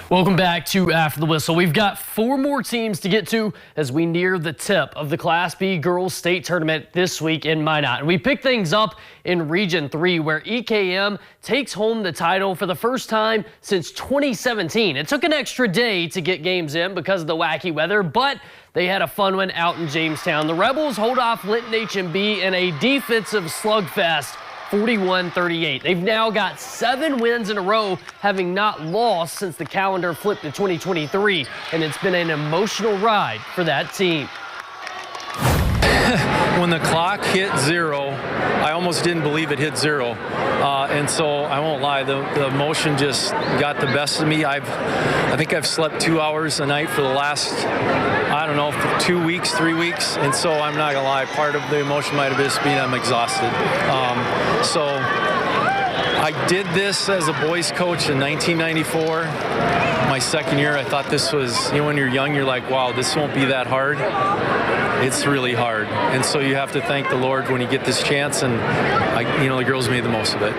Welcome back to After the Whistle. We've got 4 more teams to get to as we near the tip of the Class B Girls State Tournament this week in Minot. And we pick things up in Region 3, where EKM takes home the title for the first time since 2017. It took an extra day to get games in because of the wacky weather, but they had a fun one out in Jamestown. The Rebels hold off Linton HMB in a defensive slugfest, 41-38. They've now got 7 wins in a row, having not lost since the calendar flipped to 2023, and it's been an emotional ride for that team. When the clock hit 0, I almost didn't believe it hit 0. And so I won't lie, the emotion just got the best of me. I think I've slept 2 hours a night for the last, I don't know, for 2 weeks, 3 weeks. And so I'm not gonna lie, part of the emotion might have just been I'm exhausted. So I did this as a boys coach in 1994. My second year, I thought this was, when you're young, you're like, wow, this won't be that hard. It's really hard. And so you have to thank the Lord when you get this chance, and the girls made the most of it.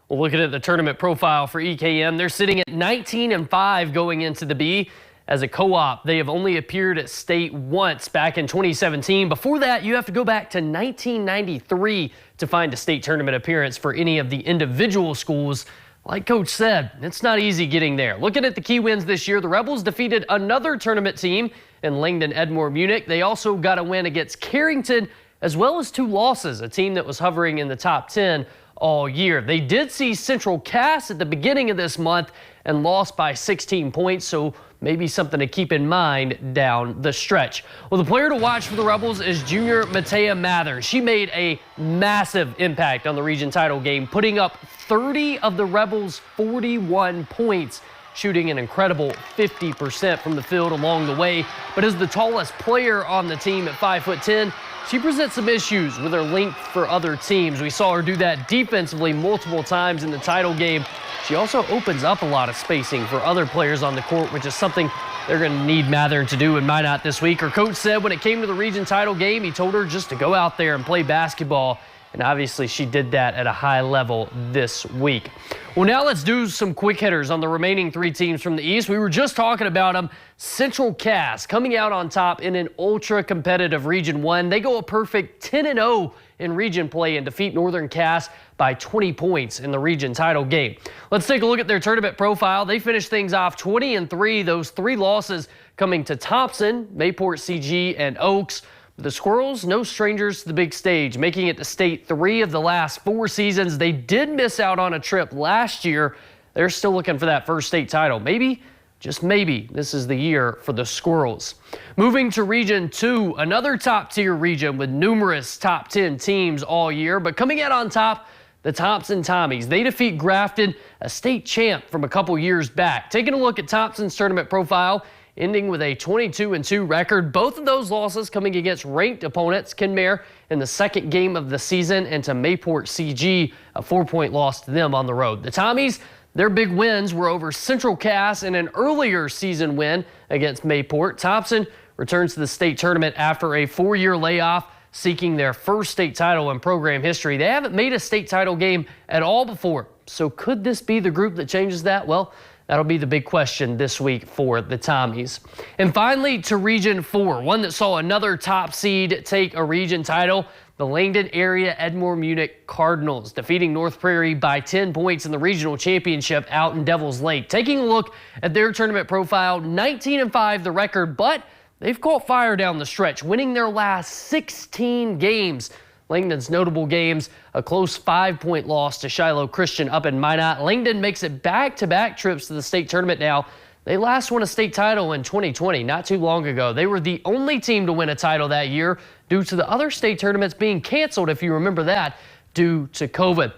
Well, looking at the tournament profile for EKM, they're sitting at 19-5 going into the B. As a co-op, they have only appeared at state once back in 2017. Before that, you have to go back to 1993 to find a state tournament appearance for any of the individual schools. Like Coach said, it's not easy getting there. Looking at the key wins this year, the Rebels defeated another tournament team in Langdon Edmore Munich. They also got a win against Carrington, as well as 2 losses, a team that was hovering in the top 10 all year. They did see Central Cass at the beginning of this month and lost by 16 points, so maybe something to keep in mind down the stretch. Well, the player to watch for the Rebels is junior Matea Mather. She made a massive impact on the region title game, putting up 30 of the Rebels' 41 points, shooting an incredible 50% from the field along the way. But as the tallest player on the team at 5'10", she presents some issues with her length for other teams. We saw her do that defensively multiple times in the title game. She also opens up a lot of spacing for other players on the court, which is something they're going to need Mather to do in Minot this week. Her coach said when it came to the region title game, he told her just to go out there and play basketball. And obviously she did that at a high level this week. Well, now let's do some quick hitters on the remaining 3 teams from the East. We were just talking about them. Central Cass coming out on top in an ultra-competitive Region 1. They go a perfect 10-0 in region play and defeat Northern Cass by 20 points in the region title game. Let's take a look at their tournament profile. They finished things off 20-3, those 3 losses coming to Thompson, Mayport CG, and Oaks. The Squirrels, no strangers to the big stage, making it to state 3 of the last 4 seasons. They did miss out on a trip last year. They're still looking for that first state title. Maybe, just maybe, this is the year for the Squirrels. Moving to Region 2, another top-tier region with numerous top 10 teams all year, but coming out on top, the Thompson Tommies. They defeat Grafton, a state champ from a couple years back. Taking a look at Thompson's tournament profile, ending with a 22-2 record. Both of those losses coming against ranked opponents, Kenmare in the second game of the season, and to Mayport CG, a 4-point loss to them on the road. The Tommies, their big wins were over Central Cass and an earlier season win against Mayport. Thompson returns to the state tournament after a 4-year layoff, seeking their first state title in program history. They haven't made a state title game at all before, so could this be the group that changes that? Well, that'll be the big question this week for the Tommies. And finally, to Region 4, one that saw another top seed take a region title, the Langdon area Edmore Munich Cardinals, defeating North Prairie by 10 points in the regional championship out in Devil's Lake. Taking a look at their tournament profile, 19-5 the record, but they've caught fire down the stretch, winning their last 16 games. Langdon's notable games, a close 5-point loss to Shiloh Christian up in Minot. Langdon makes it back-to-back trips to the state tournament now. They last won a state title in 2020, not too long ago. They were the only team to win a title that year due to the other state tournaments being canceled, if you remember that, due to COVID.